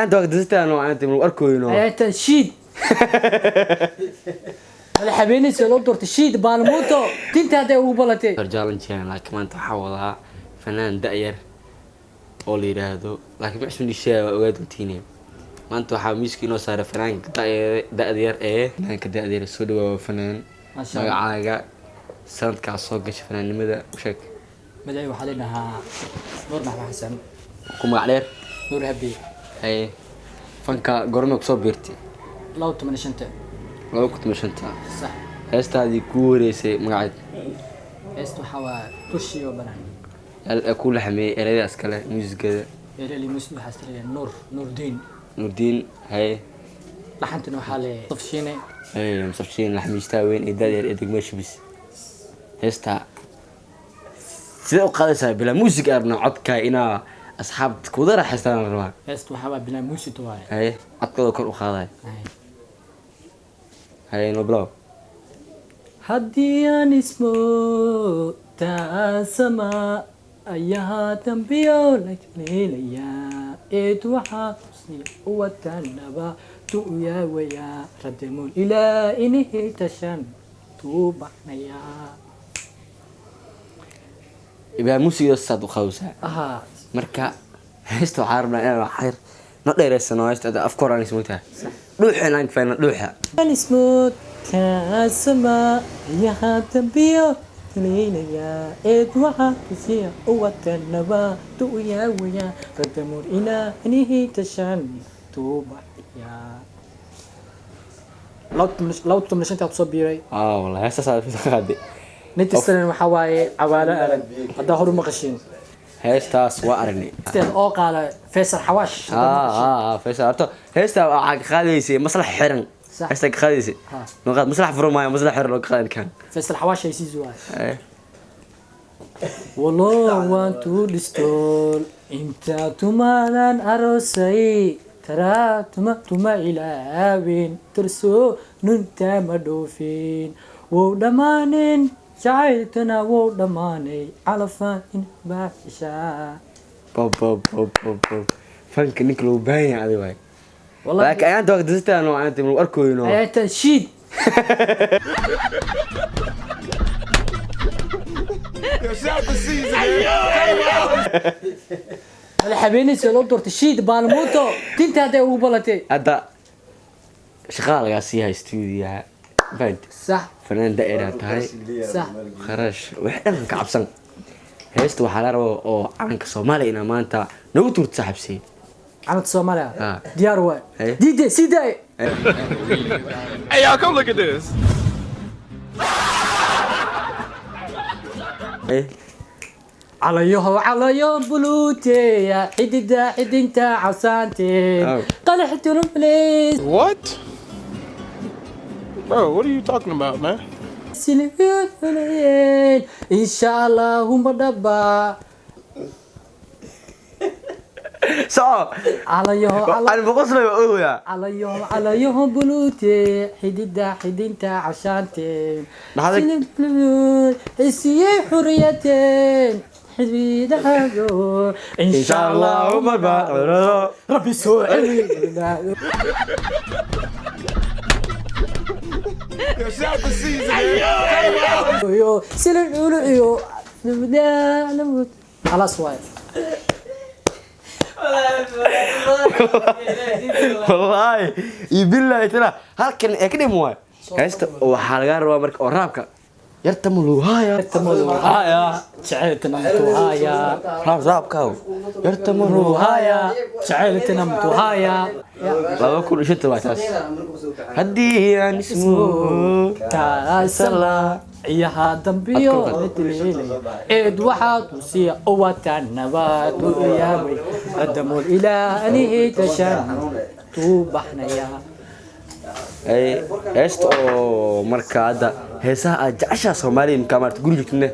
أنت وقت زتانو أنت من أركوينو أنت شيد الحبيني سلو دورت الشيد بالموتو تنت هذا وبلتي رجال كان لكن ما أنت حاولها فنان داير أولي هذا لكن مش من الشيء وقعد تيني ما أنت حاميس كينو صار فنان داير إيه فنان داير السود فنان ما شاء الله عاجا سنت كعصاق فنان لماذا وشك مدعي وحالينها نور محمد حسن كم عليه نور هبي هاي فنكا قرنك صوب بيرتي لو تمنى شنت لو كنت مش أنت صح هسه هذه كوريسي مقعد استو حوا تشي وبنان كل حمي إرادة أسكالة موسيقى كذا اللي مسلم حستري نور دين نور الدين هاي لحنت انه حالي طفشيني هاي مصفشين لحم يستاوين إداري إدق ماشي بس هسه سيدا وقادسة بلا موسيقى أرنا عدك إنا أصحاب كودرة حستان الرواق استو حوا بلا موسيقى واي هاي عدك لو كان أخاذي هاي نبلاو هديان اسمه تاسما أيها تنبيو ليليا إيد وحاقسني وتنبا تؤيا ويا ردمون إلى إنه تشن توبحنيا يبقى موسيقى الصاد وخوسة أها مركا هستو عاربنا أنا حير نقدر السنة هذا أفكار عن اسمها روحي لانك فين روحها اسمه تاسما أيها تنبيو ليليا إيد وحاقسني وتنبا تؤيا ويا ردمون إلى إنه تشن توبحنيا لو تمنش انت تصبيري والله هسه صار في غادي نت السنة محاواي عوالة أرن هذا هو مقشين هستاس وأرني استاذ أو قال فيصل حواش فيصل أرتو هستا عق خاليسي مصلح حرن صح. هستا خاليسي نقاد مصلح فروماي مصلح حرن لو خالد كان فيصل حواش يسيزوا والله وانتو دستول انت تمانان أروسي ترى تما إلى وين ترسو ننتا مدوفين ودمانين شعيتنا ودماني على فان باشا بوب فانك نيكلو باين على واي والله لكن أنت وقت زتانو أنت من أركوينو أنت شيد الحبيني سلو دورت الشيد بالموتو تنت هذا وبلتي هذا شغال قاسيها استوديو فهمت صح فنان دائرة هاي صح خرج وحنا كعبسن هيست waxaa rabo oo calanka Soomaaliya in maanta nagu turta saxabsi calanka Soomaaliya diyaar waa Hey. diide sidee Hey, y'all, come look at this. عليهم بلوتي يا حديدا حدينتا عسانتي طلعت بليز What? Bro, what are you talking about, man? سنين إن شاء الله هم دبا صعب أنا بقصله يقولوا يا عليهم بلوتي حدينتا عشانتي هذا حسي حريتين حبيب حلو إن شاء الله هم دبا ربي سوعي يو سلو يو نبدا خلاص وايد والله يبلا ترى halkan ee ka dhimo way heesta waxa laga rabaa marka oo raabka yartamulu haya جعلتنا متوهايا raabka yartamulu haya جعلتنا متوهايا laba kun iyo shan taas hadii aan ismu taasala iyaha dambiyo midleelay eed waxaad u sii uwatan nabad u yaabay adamul ilaahani tashan tuubaxnaya heesta oo marka hadda heesaha aad jeceshaa Soomaaliya imka marta guri joogtine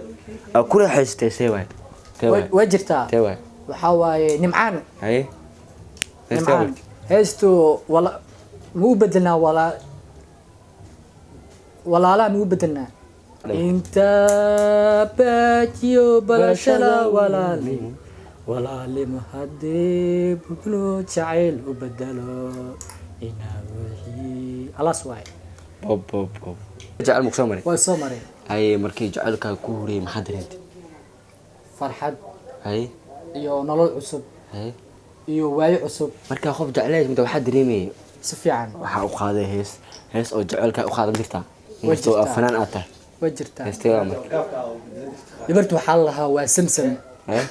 ku raaxaystay seeway wajirta teeway waxa waaye nimcaan hay nimcaan heesto wala muu bedelna walaala muu bedelna inta bajiyo balashada walaali walaalimo haddii buglo jacayl u bedelo inaa wixii alas waay bob bob bob jacayl muxuu maray waa soo maray hay markii jacaylka ku horeeyay maxaa dareentay farxad hay iyo nolol cusub hay iyo waayo cusub marka qof jacayl mid waxa dareemay si fiican waxa u qaaday hees oo jacaylka u qaadan jirta Way intuu jirtaa. fanaan aad tahay waa jirtaa heestay waa marka gabartu waxaa la lahaa waa samsam hay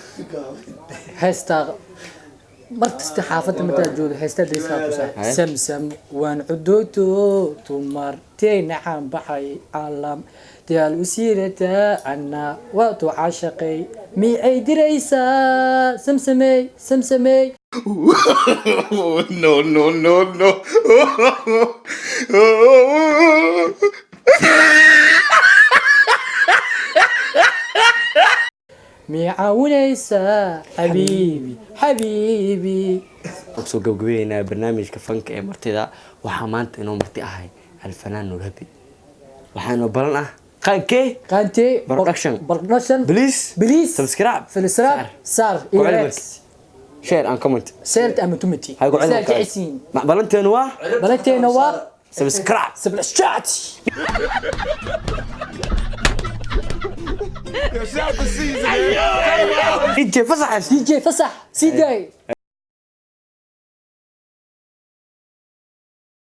heestaa markasta xaafadda madaa jooga heestaa daysaa kusaa Haye. samsam waan cudooto tumartay nacaan baxay calam diyaal u siirataa anna waatu caashaqay miyay diraysaa samsamey samsamey No, no, no, no. miyay caawinaysaa xabiibi xabiibi soo gabagabeynaa barnaamijka fanka ee martida waxaa maanta inoo marti ahay alfanaan Nuur Habi waxaanu balan ah qankee qaantee Production. please please subscribe filsraab sar Ku celi ilex share and comment seert ama tumati hay ku celi jecesiin balanteenu waa balanteena waa subscribe subscribe Shout the season. DJ fasax DJ fasax sii daay